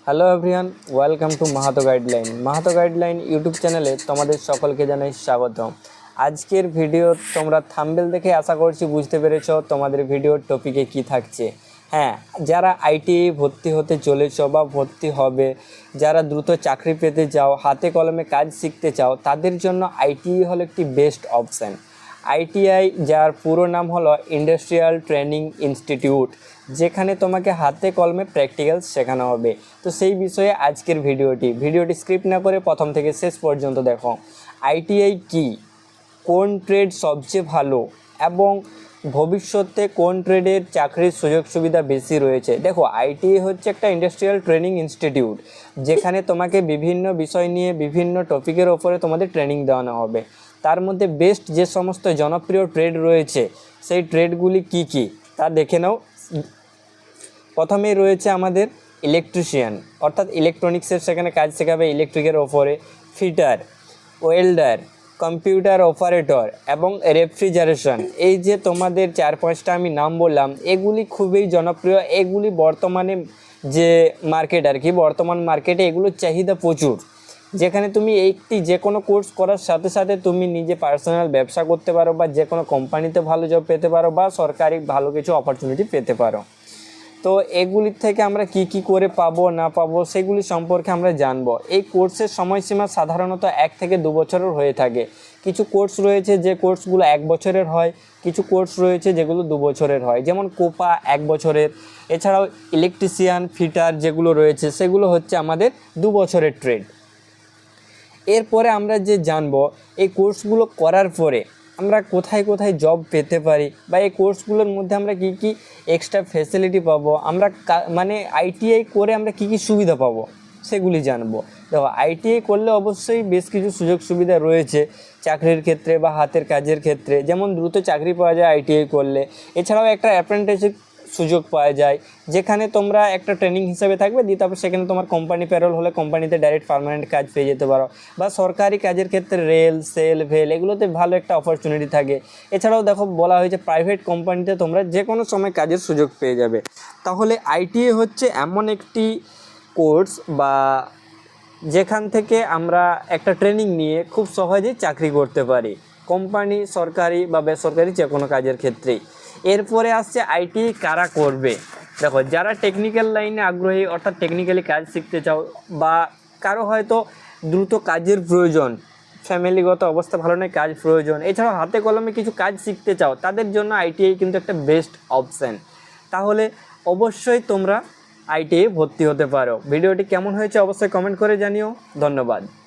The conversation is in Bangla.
Hello everyone, welcome to Mahato guideline. Mahato guideline YouTube চ্যানেলে তোমাদের সকলকে জানাই স্বাগতম। আজকের ভিডিও তোমরা থাম্বনেল দেখে আশা করছি বুঝতে পেরেছ তোমাদের ভিডিওর টপিকে কি থাকছে। হ্যাঁ, যারা আইটিআই ভর্তি হতে চলেছ বা ভর্তি হবে, যারা দ্রুত চাকরি পেতে চাও, হাতে কলমে কাজ শিখতে চাও, তাদের জন্য আইটিআই হলো একটি বেস্ট অপশান। আইটিআই, যার পুরো নাম হলো ইন্ডাস্ট্রিয়াল ট্রেনিং ইনস্টিটিউট, যেখানে তোমাকে হাতে কলমে প্র্যাকটিক্যাল শেখানো হবে। তো সেই বিষয়ে আজকের ভিডিওটি স্ক্রিপ্ট না করে প্রথম থেকে শেষ পর্যন্ত দেখো। আইটিআই কি, কোন ট্রেড সবচেয়ে ভালো এবং ভবিষ্যতে কোন ট্রেডের চাকরির সুযোগ সুবিধা বেশি রয়েছে। দেখো, আইটিআই হচ্ছে একটা ইন্ডাস্ট্রিয়াল ট্রেনিং ইনস্টিটিউট, যেখানে তোমাকে বিভিন্ন বিষয় নিয়ে বিভিন্ন টপিকের ওপরে তোমাদের ট্রেনিং দেওয়ানো হবে। তার মধ্যে বেস্ট যে সমস্ত জনপ্রিয় ট্রেড রয়েছে, সেই ট্রেডগুলি কি কি তা দেখে নাও। প্রথমেই রয়েছে আমাদের ইলেকট্রিশিয়ান, অর্থাৎ ইলেকট্রনিক্সের সেখানে কাজ শেখাবে ইলেকট্রিকের ওপরে। ফিটার, ওয়েল্ডার, কম্পিউটার অপারেটর এবং রেফ্রিজারেশন। এই যে তোমাদের 4-5টা আমি নাম বললাম, এগুলি খুবই জনপ্রিয়। এগুলি বর্তমানে যে মার্কেট আর কি, বর্তমান মার্কেটে এগুলোর চাহিদা প্রচুর, যেখানে তুমি যে কোনো কোর্স করার সাথে সাথে তুমি নিজে পার্সোনাল ব্যবসা করতে পারো, বা যে কোনো কোম্পানিতে ভালো জব পেতে পারো, বা সরকারি ভালো কিছু অপরচুনিটি পেতে পারো। তো এগুলির থেকে আমরা কি করে পাবো না পাবো সেগুলি সম্পর্কে আমরা জানবো। এই কোর্সের সময়সীমা সাধারণত 1 থেকে 2 বছরের হয়ে থাকে। কিছু কোর্স রয়েছে যে কোর্সগুলো 1 বছরের হয়, কিছু কোর্স রয়েছে যেগুলো 2 বছরের হয়, যেমন কোপা 1 বছরের। এছাড়াও ইলেকট্রিশিয়ান, ফিটার যেগুলো রয়েছে সেগুলো হচ্ছে আমাদের 2 বছরের ট্রেড। এরপরে আমরা যে জানবো এই কোর্সগুলো করার পরে আমরা কোথায় কোথায় জব পেতে পারি, বা এই কোর্সগুলোর মধ্যে আমরা কি এক্সট্রা ফ্যাসিলিটি পাবো, আমরা মানে আইটিআই করে আমরা কি সুবিধা পাবো সেগুলি জানবো। দেখো, আইটিআই করলে অবশ্যই বেশ কিছু সুযোগ সুবিধা রয়েছে চাকরির ক্ষেত্রে বা হাতের কাজের ক্ষেত্রে। যেমন দ্রুত চাকরি পাওয়া যায় আইটিআই করলে। এছাড়াও একটা অ্যাপ্রেন্টিসশিপ সুযোগ পাওয়া যায়, যেখানে তোমরা একটা ট্রেনিং হিসাবে থাকবে, দিয়ে তারপর সেখানে তোমার কোম্পানি প্যারোল হলে কোম্পানিতে ডাইরেক্ট পার্মানেন্ট কাজ পেয়ে যেতে পারো। বা সরকারি কাজের ক্ষেত্রে রেল, সেল, ভেল এগুলোতে ভালো একটা অপরচুনিটি থাকে। এছাড়াও দেখো, বলা হয়েছে প্রাইভেট কোম্পানিতে তোমরা যে কোনো সময় কাজের সুযোগ পেয়ে যাবে। তাহলে আইটিআই হচ্ছে এমন একটি কোর্স বা যেখান থেকে আমরা একটা ট্রেনিং নিয়ে খুব সহজেই চাকরি করতে পারি, কোম্পানি, সরকারি বা বেসরকারি যে কোনো কাজের ক্ষেত্রেই। এরপরে আসছে আইটিআই কারা করবে। দেখো, যারা টেকনিক্যাল লাইনে আগ্রহী, অর্থাৎ টেকনিক্যালি কাজ শিখতে চাও, বা কারো হয়তো দ্রুত কাজের প্রয়োজন, ফ্যামিলিগত অবস্থা ভালো নয়, কাজ প্রয়োজন, এছাড়াও হাতে কলমে কিছু কাজ শিখতে চাও, তাদের জন্য আইটিআই কিন্তু একটা বেস্ট অপশান। তাহলে অবশ্যই তোমরা আইটিআই ভর্তি হতে পারো। ভিডিওটি কেমন হয়েছে অবশ্যই কমেন্ট করে জানিও। ধন্যবাদ।